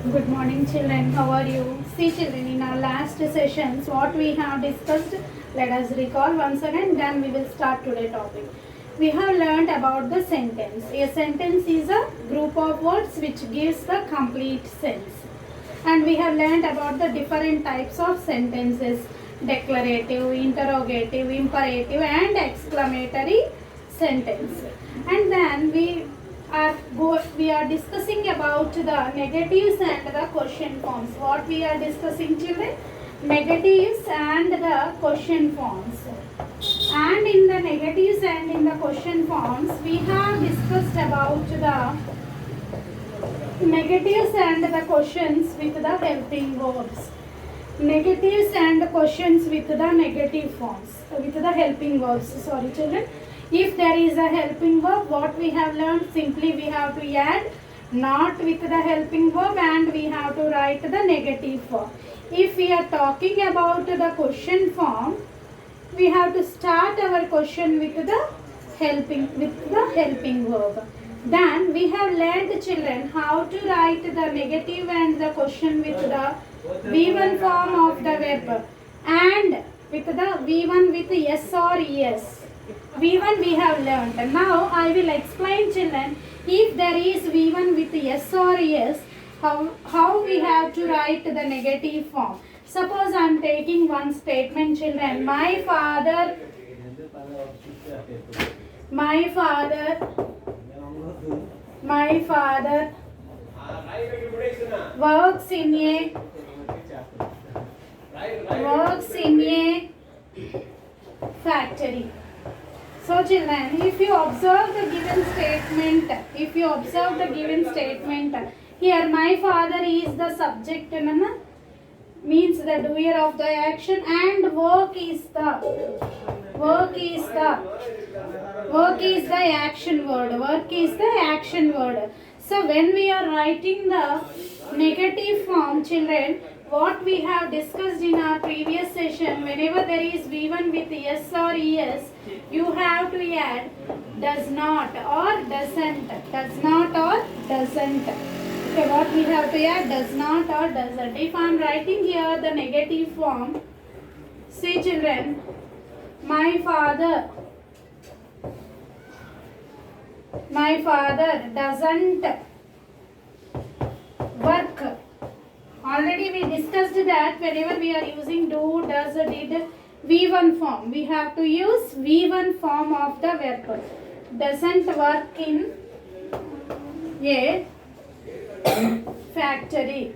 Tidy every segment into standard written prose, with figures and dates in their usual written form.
Good morning, children. How are you? See, children, in our last sessions, what we have discussed, let us recall once again, then we will start today's topic. We have learned about the sentence. A sentence is a group of words which gives the complete sense. And we have learned about the different types of sentences: declarative, interrogative, imperative, and exclamatory sentence. And then we are discussing about the negatives and the question forms. What we are discussing, children? Negatives and the question forms. And in the negatives and in the question forms, we have discussed about the negatives and the questions with the helping verbs. Negatives and questions with the negative forms, with the helping verbs. Sorry, children. If there is a helping verb, what we have learned, simply we have to add not with the helping verb and we have to write the negative form. If we are talking about the question form, we have to start our question with the helping verb. Then we have learned, children, how to write the negative and the question with the V1 form of the verb and with the V1 with yes or yes. V1 we have learned. Now I will explain, children, if there is V1 with yes or yes, how we have to write the negative form. Suppose I am taking one statement, children. My father works in a factory. So, children, if you observe the given statement, here my father is the subject, means the doer of the action, and work is the action word. So when we are writing the negative form, children, what we have discussed in our previous session, whenever there is V1 with yes or yes, you have to add does not or doesn't. Okay, what we have to add? Does not or doesn't. If I am writing here the negative form, see, children, my father doesn't work. Already we discussed that whenever we are using do, does, did, V1 form, we have to use V1 form of the verb. Doesn't work in a factory.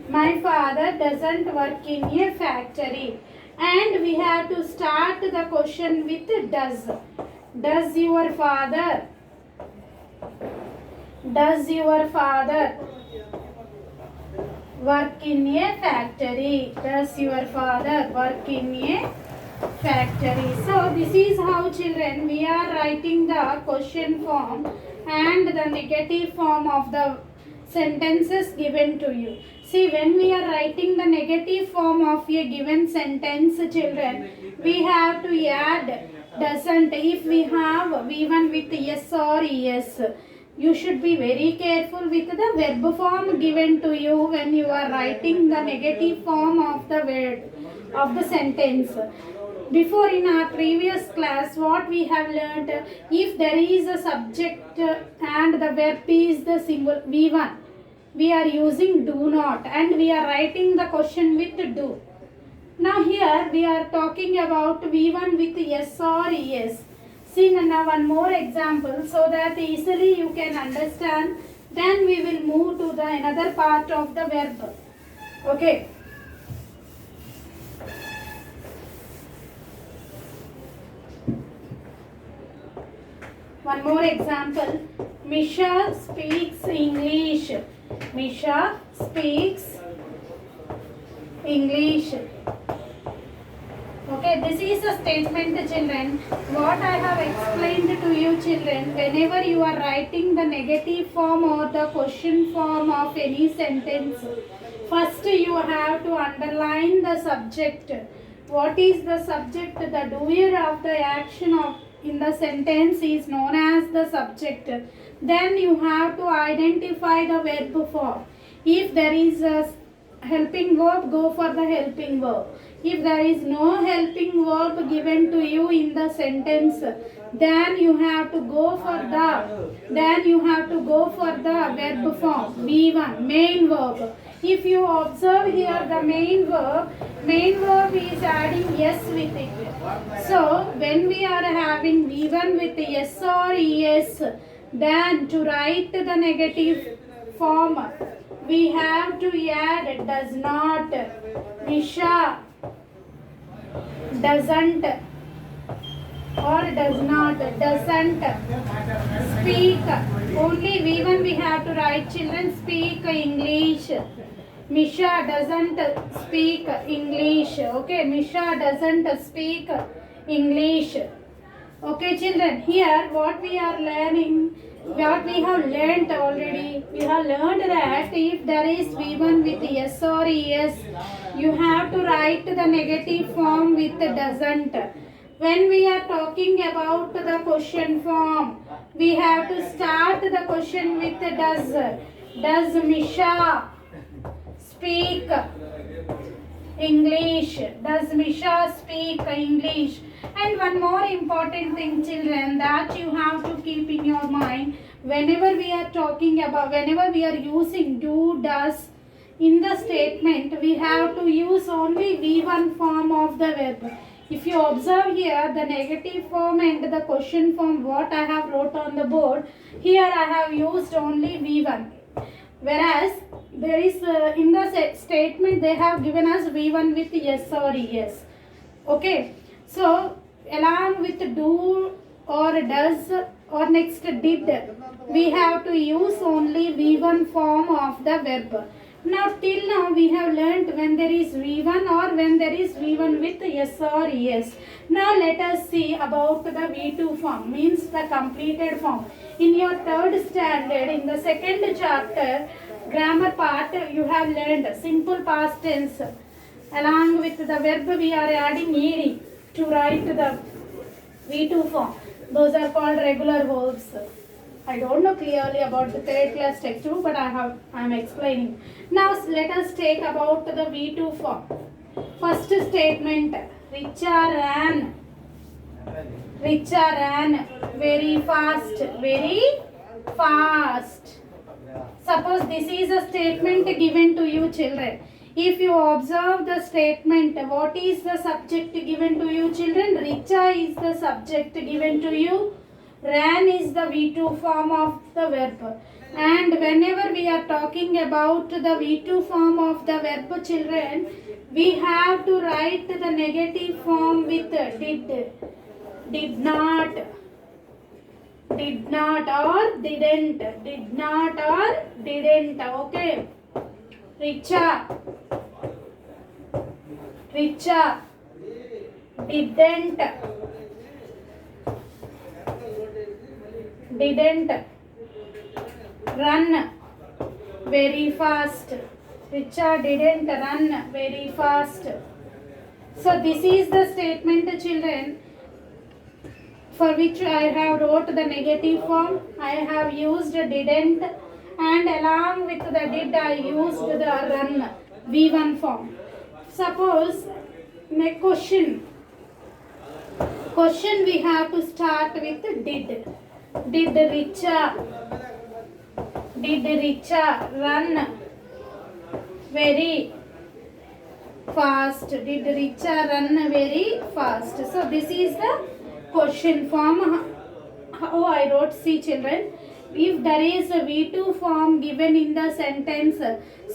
My father doesn't work in a factory. And we have to start the question with does. Does your father work in a factory? Does your father work in a factory? So this is how, children, we are writing the question form and the negative form of the sentences given to you. See, when we are writing the negative form of a given sentence, children, we have to add doesn't. If we have V1 with yes or yes, you should be very careful with the verb form given to you when you are writing the negative form of the word of the sentence. Before, in our previous class, what we have learnt, if there is a subject and the verb is the symbol V1, we are using do not and we are writing the question with do. Now here we are talking about V1 with yes or yes. See, now one more example so that easily you can understand. Then we will move to the another part of the verb. Okay. One more example. Misha speaks English. Misha speaks English. Okay, this is a statement, children. What I have explained to you, children, whenever you are writing the negative form or the question form of any sentence, first you have to underline the subject. What is the subject? The doer of the action of in the sentence is known as the subject. Then you have to identify the verb form. If there is a helping verb, go for the helping verb. If there is no helping verb given to you in the sentence, then you have to go for the verb form V1, main verb. If you observe here, the main verb is adding s with it. So when we are having V1 with s or es, then to write the negative form, we have to add does not. Nisha doesn't or does not, doesn't speak. Only V1 we have to write, children. Speak English. Misha doesn't speak English. Okay, Misha doesn't speak English. Okay, children, here what we are learning, what we have learnt already, we have learned that if there is V1 with yes or es, you have to write the negative form with doesn't. When we are talking about the question form, we have to start the question with does. Does Misha speak English? Does Misha speak English? And one more important thing, children, that you have to keep in your mind, whenever we are talking about, whenever we are using do, does in the statement, we have to use only V1 form of the verb. If you observe here, the negative form and the question form, what I have wrote on the board, here I have used only V1. Whereas there is in the statement they have given us V1 with yes or yes. Okay. So along with do or does or next did, we have to use only V1 form of the verb. Now till now we have learnt when there is V1 or when there is V1 with yes or yes. Now let us see about the V2 form, means the completed form. In your third standard, in the second chapter, grammar part, you have learned simple past tense. Along with the verb we are adding ed to write the V2 form. Those are called regular verbs. I don't know clearly about the third class textbook, but I am explaining. Now let us take about the V2 form. First statement, Richa ran very fast, very fast. Suppose this is a statement given to you, children. If you observe the statement, what is the subject given to you, children? Richa is the subject given to you. Ran is the V2 form of the verb. And whenever we are talking about the V2 form of the verb, children, we have to write the negative form with did not or didn't, did not or didn't. Okay. Richa didn't run very fast. Richa didn't run very fast. So this is the statement, children, for which I have wrote the negative form. I have used didn't, and along with the did I used the run V1 form. Suppose question we have to start with did. Did Richa run very fast? Did Richa run very fast? So this is the question form. How I wrote, see children, if there is a V2 form given in the sentence,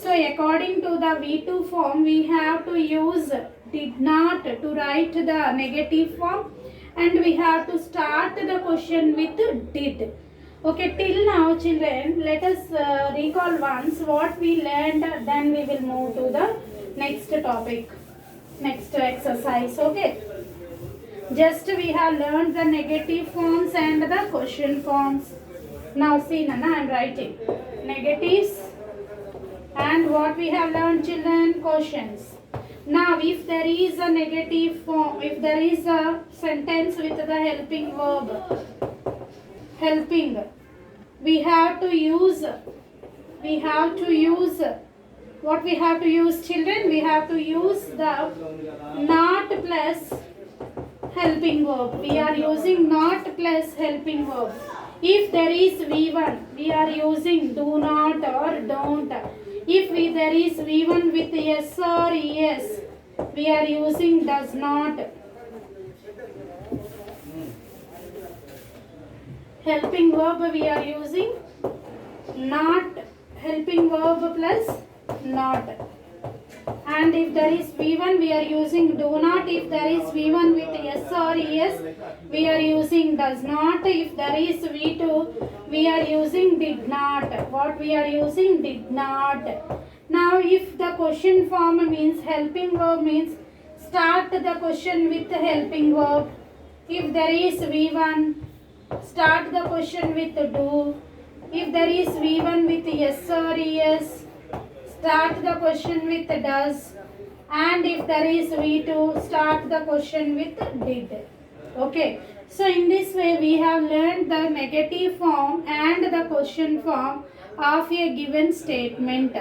so according to the V2 form we have to use did not to write the negative form, and we have to start the question with did. Okay, till now, children, let us recall once what we learned, then we will move to the next topic, next exercise. Okay, just we have learned the negative forms and the question forms. Now see, Nana, I am writing negatives, and what we have learned, children, questions. Now if there is a negative form, if there is a sentence with the helping verb, helping, we have to use we have to use, what we have to use, children? We have to use the not plus helping verb. We are using not plus helping verb. If there is V1, we are using do not or don't. If there is V1 with yes or yes, we are using does not. Helping verb we are using not, helping verb plus not. And if there is V1 we are using do not. If there is V1 with yes or yes, we are using does not. If there is V2, we are using did not. What we are using? Did not. Now if the question form means helping verb means start the question with the helping verb. If there is V1, start the question with do. If there is V1 with yes or yes, start the question with does. And if there is V2, start the question with did. Okay. So in this way we have learned the negative form and the question form of a given statement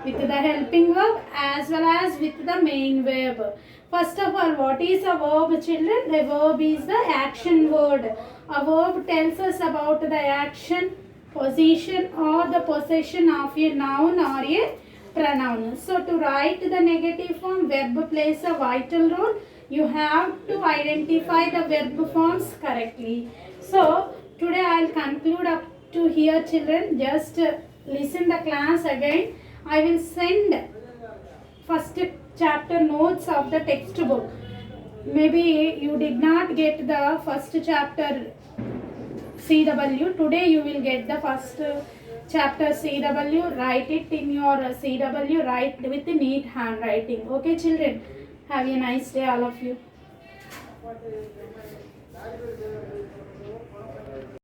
with the helping verb as well as with the main verb. First of all, what is a verb, children? A verb is the action word. A verb tells us about the action, position or the possession of a noun or a pronoun. So to write the negative form, verb plays a vital role. You have to identify the verb forms correctly. So today I will conclude up to here, children. Just listen the class again. I will send first chapter notes of the textbook. Maybe you did not get the first chapter CW. Today you will get the first chapter CW. Write it in your CW. Write with neat handwriting. Okay, children. Have a nice day, all of you.